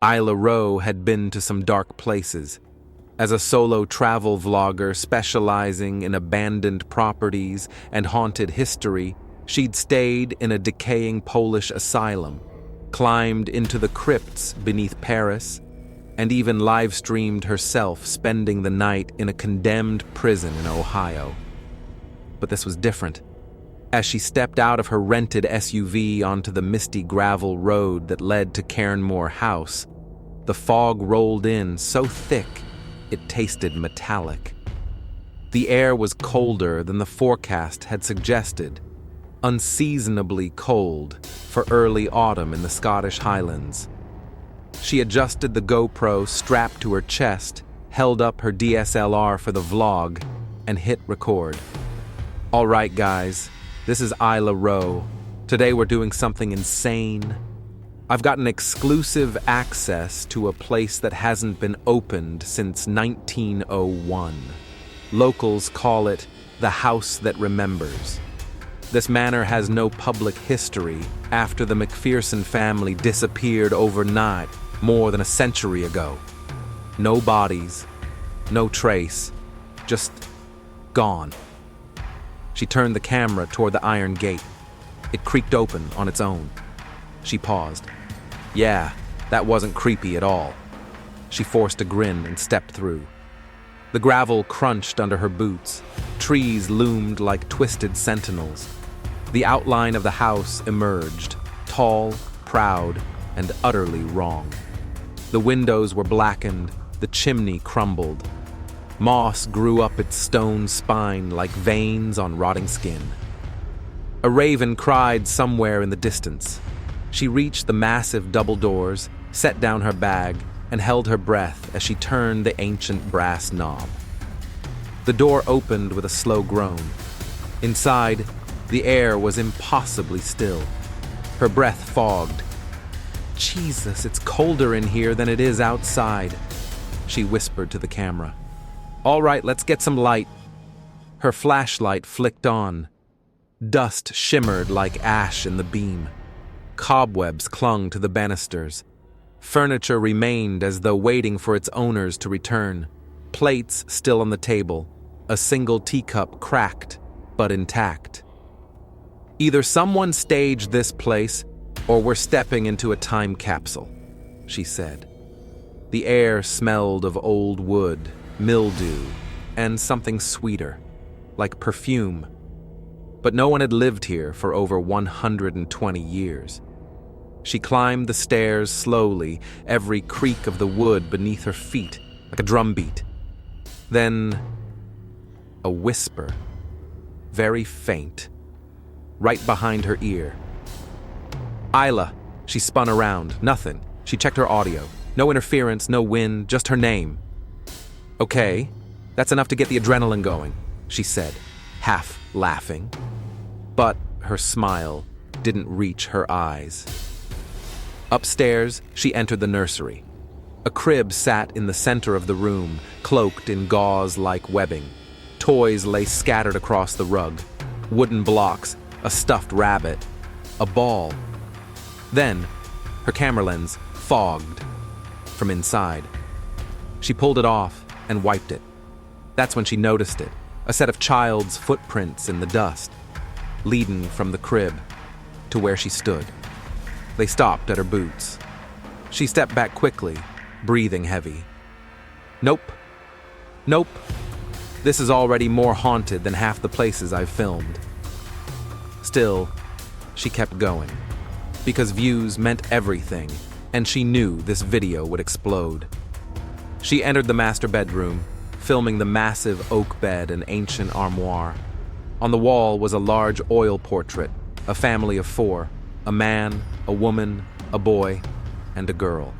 Isla Rowe had been to some dark places. As a solo travel vlogger specializing in abandoned properties and haunted history, she'd stayed in a decaying Polish asylum, climbed into the crypts beneath Paris, and even live-streamed herself spending the night in a condemned prison in Ohio. But this was different. As she stepped out of her rented SUV onto the misty gravel road that led to Cairnmore House, the fog rolled in so thick it tasted metallic. The air was colder than the forecast had suggested, unseasonably cold for early autumn in the Scottish Highlands. She adjusted the GoPro strapped to her chest, held up her DSLR for the vlog, and hit record. All right, guys, this is Isla Rowe. Today we're doing something insane. I've gotten exclusive access to a place that hasn't been opened since 1901. Locals call it the House That Remembers. This manor has no public history after the McPherson family disappeared overnight more than a century ago. No bodies, no trace, just gone. She turned the camera toward the iron gate. It creaked open on its own. She paused. Yeah, that wasn't creepy at all. She forced a grin and stepped through. The gravel crunched under her boots. Trees loomed like twisted sentinels. The outline of the house emerged, tall, proud, and utterly wrong. The windows were blackened, the chimney crumbled. Moss grew up its stone spine like veins on rotting skin. A raven cried somewhere in the distance. She reached the massive double doors, set down her bag, and held her breath as she turned the ancient brass knob. The door opened with a slow groan. Inside, the air was impossibly still. Her breath fogged. Jesus, it's colder in here than it is outside, she whispered to the camera. All right, let's get some light. Her flashlight flicked on. Dust shimmered like ash in the beam. Cobwebs clung to the banisters. Furniture remained as though waiting for its owners to return. Plates still on the table. A single teacup cracked, but intact. Either someone staged this place, or we're stepping into a time capsule, she said. The air smelled of old wood, mildew, and something sweeter, like perfume. But no one had lived here for over 120 years. She climbed the stairs slowly, every creak of the wood beneath her feet, like a drumbeat. Then, a whisper, very faint, right behind her ear. Isla. She spun around. Nothing. She checked her audio. No interference, no wind, just her name. Okay, that's enough to get the adrenaline going, she said, half laughing. But her smile didn't reach her eyes. Upstairs, she entered the nursery. A crib sat in the center of the room, cloaked in gauze-like webbing. Toys lay scattered across the rug. Wooden blocks, a stuffed rabbit, a ball. Then, her camera lens fogged from inside. She pulled it off and wiped it. That's when she noticed it, a set of child's footprints in the dust, leading from the crib to where she stood. They stopped at her boots. She stepped back quickly, breathing heavy. Nope. This is already more haunted than half the places I've filmed. Still, she kept going, because views meant everything, and she knew this video would explode. She entered the master bedroom, filming the massive oak bed and ancient armoire. On the wall was a large oil portrait, a family of 4, a man, a woman, a boy, and a girl.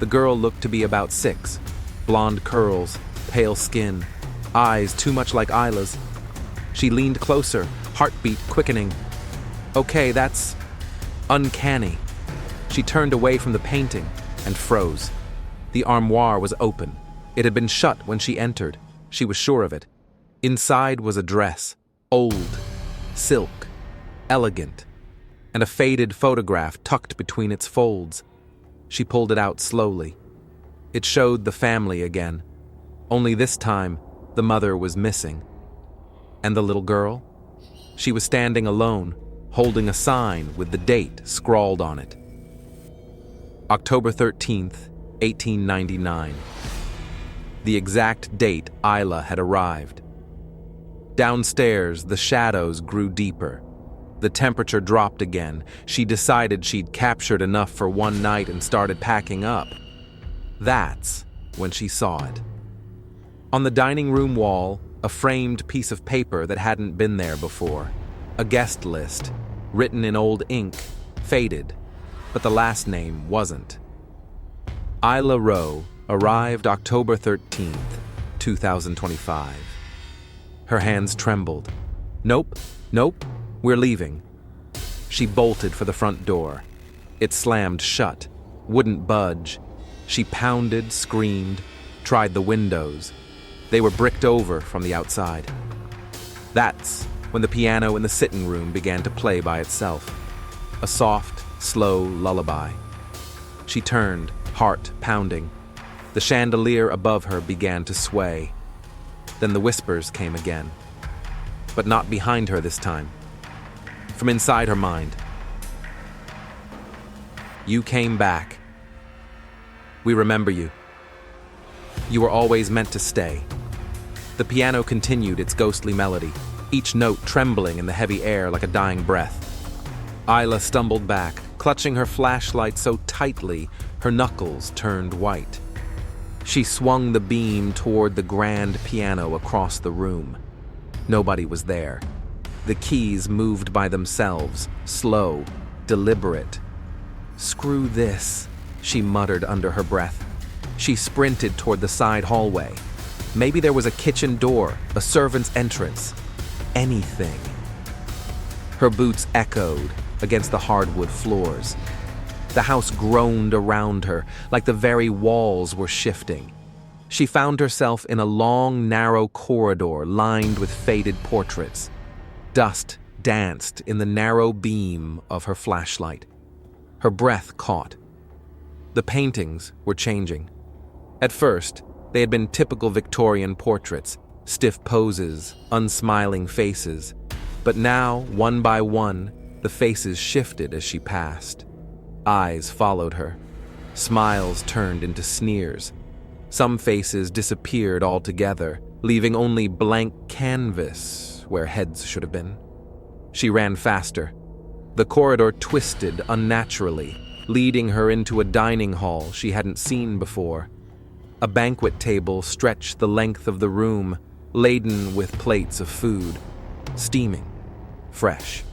The girl looked to be about 6, blonde curls, pale skin, eyes too much like Isla's. She leaned closer, heartbeat quickening. Okay, that's uncanny. She turned away from the painting and froze. The armoire was open. It had been shut when she entered. She was sure of it. Inside was a dress, old, silk, elegant, and a faded photograph tucked between its folds. She pulled it out slowly. It showed the family again, only this time the mother was missing. And the little girl? She was standing alone, holding a sign with the date scrawled on it. October 13th, 1899. The exact date Isla had arrived. Downstairs, the shadows grew deeper. The temperature dropped again. She decided she'd captured enough for one night and started packing up. That's when she saw it. On the dining room wall, a framed piece of paper that hadn't been there before. A guest list, written in old ink, faded, but the last name wasn't. Isla Rowe arrived October 13th, 2025. Her hands trembled. Nope, we're leaving. She bolted for the front door. It slammed shut, wouldn't budge. She pounded, screamed, tried the windows. They were bricked over from the outside. That's when the piano in the sitting room began to play by itself. A soft, slow lullaby. She turned, heart pounding. The chandelier above her began to sway. Then the whispers came again. But not behind her this time. From inside her mind. You came back. We remember you. You were always meant to stay. The piano continued its ghostly melody, each note trembling in the heavy air like a dying breath. Isla stumbled back, clutching her flashlight so tightly her knuckles turned white. She swung the beam toward the grand piano across the room. Nobody was there. The keys moved by themselves, slow, deliberate. "Screw this," she muttered under her breath. She sprinted toward the side hallway. Maybe there was a kitchen door, a servant's entrance. Anything. Her boots echoed against the hardwood floors. The house groaned around her, like the very walls were shifting. She found herself in a long, narrow corridor lined with faded portraits. Dust danced in the narrow beam of her flashlight. Her breath caught. The paintings were changing. At first, they had been typical Victorian portraits, stiff poses, unsmiling faces. But now, one by one, the faces shifted as she passed. Eyes followed her. Smiles turned into sneers. Some faces disappeared altogether, leaving only blank canvas where heads should have been. She ran faster. The corridor twisted unnaturally, leading her into a dining hall she hadn't seen before. A banquet table stretched the length of the room, laden with plates of food, steaming, fresh.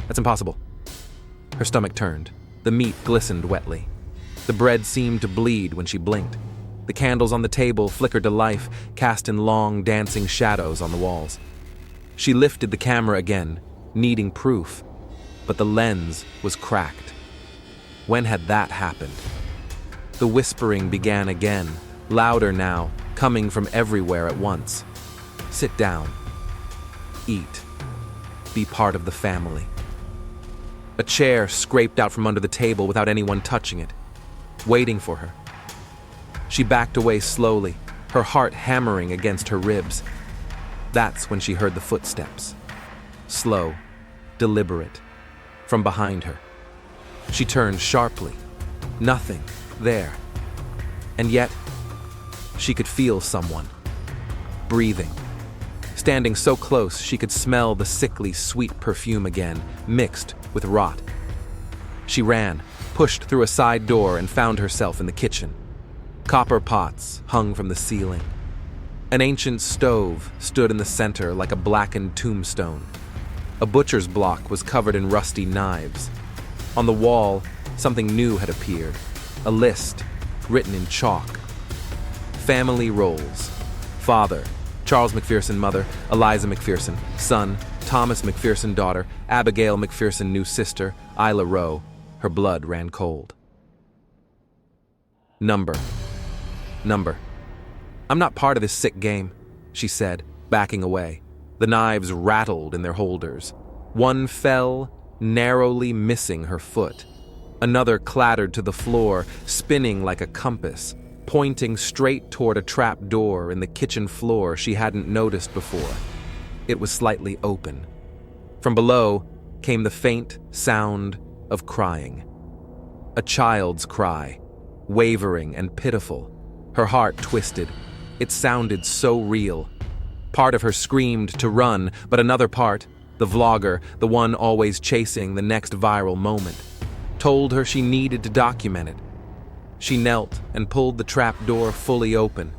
That's impossible. Her stomach turned. The meat glistened wetly. The bread seemed to bleed when she blinked. The candles on the table flickered to life, cast in long, dancing shadows on the walls. She lifted the camera again, needing proof, but the lens was cracked. When had that happened? The whispering began again, louder now, coming from everywhere at once. Sit down. Eat. Be part of the family. A chair scraped out from under the table without anyone touching it, waiting for her. She backed away slowly, her heart hammering against her ribs. That's when she heard the footsteps. Slow, deliberate, from behind her. She turned sharply. Nothing there. And yet, she could feel someone. Breathing. Standing so close she could smell the sickly, sweet perfume again, mixed with rot. She ran, pushed through a side door, and found herself in the kitchen. Copper pots hung from the ceiling. An ancient stove stood in the center like a blackened tombstone. A butcher's block was covered in rusty knives. On the wall, something new had appeared. A list, written in chalk. Family roles. Father, Charles McPherson. Mother, Eliza McPherson. Son, Thomas McPherson. Daughter, Abigail McPherson. New sister, Isla Rowe. Her blood ran cold. Number. I'm not part of this sick game, she said, backing away. The knives rattled in their holders. One fell, narrowly missing her foot. Another clattered to the floor, spinning like a compass, pointing straight toward a trap door in the kitchen floor she hadn't noticed before. It was slightly open. From below came the faint sound of crying. A child's cry, wavering and pitiful. Her heart twisted. It sounded so real. Part of her screamed to run, but another part, the vlogger, the one always chasing the next viral moment, told her she needed to document it. She knelt and pulled the trap door fully open.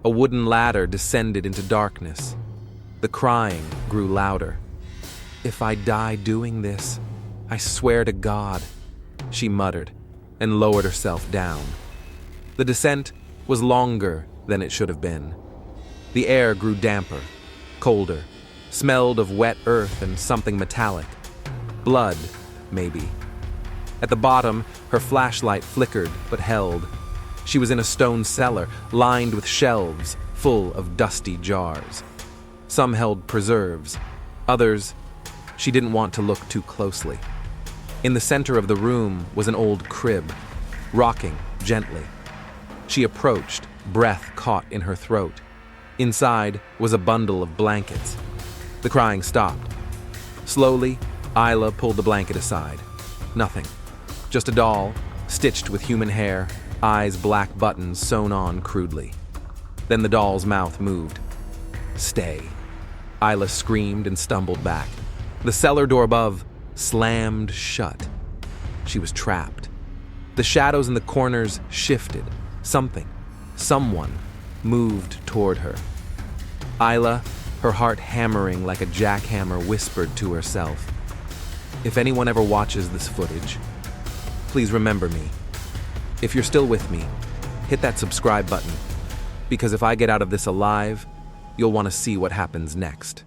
A wooden ladder descended into darkness. The crying grew louder. "If I die doing this, I swear to God," she muttered, and lowered herself down. The descent was longer than it should have been. The air grew damper, colder, smelled of wet earth and something metallic. Blood, maybe. At the bottom, her flashlight flickered but held. She was in a stone cellar, lined with shelves full of dusty jars. Some held preserves, others, she didn't want to look too closely. In the center of the room was an old crib, rocking gently. She approached, breath caught in her throat. Inside was a bundle of blankets. The crying stopped. Slowly, Isla pulled the blanket aside. Nothing. Just a doll, stitched with human hair, eyes black buttons sewn on crudely. Then the doll's mouth moved. "Stay." Isla screamed and stumbled back. The cellar door above slammed shut. She was trapped. The shadows in the corners shifted. Someone moved toward her. Isla, her heart hammering like a jackhammer, whispered to herself, "If anyone ever watches this footage, please remember me. If you're still with me, hit that subscribe button, because if I get out of this alive, you'll want to see what happens next."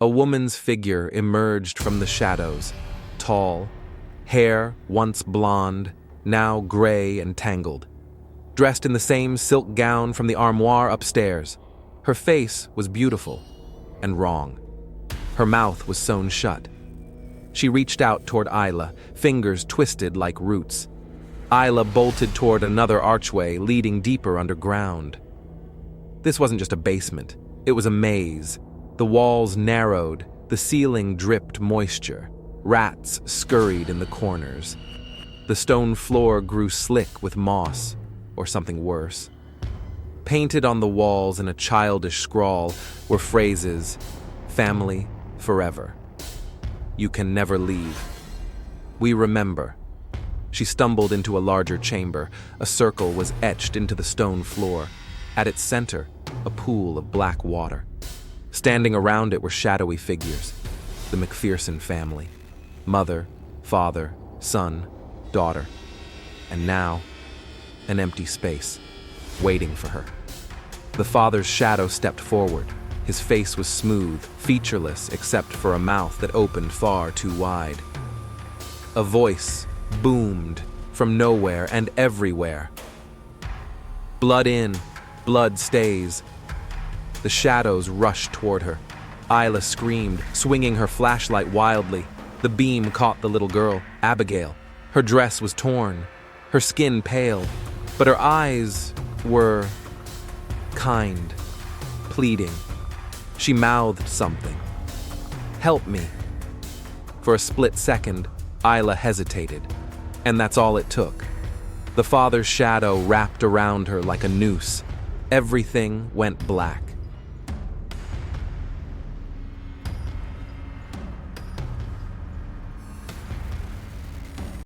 A woman's figure emerged from the shadows, tall, hair once blonde, now gray and tangled. Dressed in the same silk gown from the armoire upstairs, her face was beautiful and wrong. Her mouth was sewn shut. She reached out toward Isla, fingers twisted like roots. Isla bolted toward another archway leading deeper underground. This wasn't just a basement, it was a maze. The walls narrowed, the ceiling dripped moisture. Rats scurried in the corners. The stone floor grew slick with moss, or something worse. Painted on the walls in a childish scrawl were phrases, "Family forever. You can never leave. We remember." She stumbled into a larger chamber. A circle was etched into the stone floor. At its center, a pool of black water. Standing around it were shadowy figures, the McPherson family. Mother, father, son, daughter. And now, an empty space, waiting for her. The father's shadow stepped forward. His face was smooth, featureless except for a mouth that opened far too wide. A voice boomed from nowhere and everywhere. "Blood in, blood stays." The shadows rushed toward her. Isla screamed, swinging her flashlight wildly. The beam caught the little girl, Abigail. Her dress was torn, her skin pale, but her eyes were kind, pleading. She mouthed something. "Help me." For a split second, Isla hesitated, and that's all it took. The father's shadow wrapped around her like a noose. Everything went black.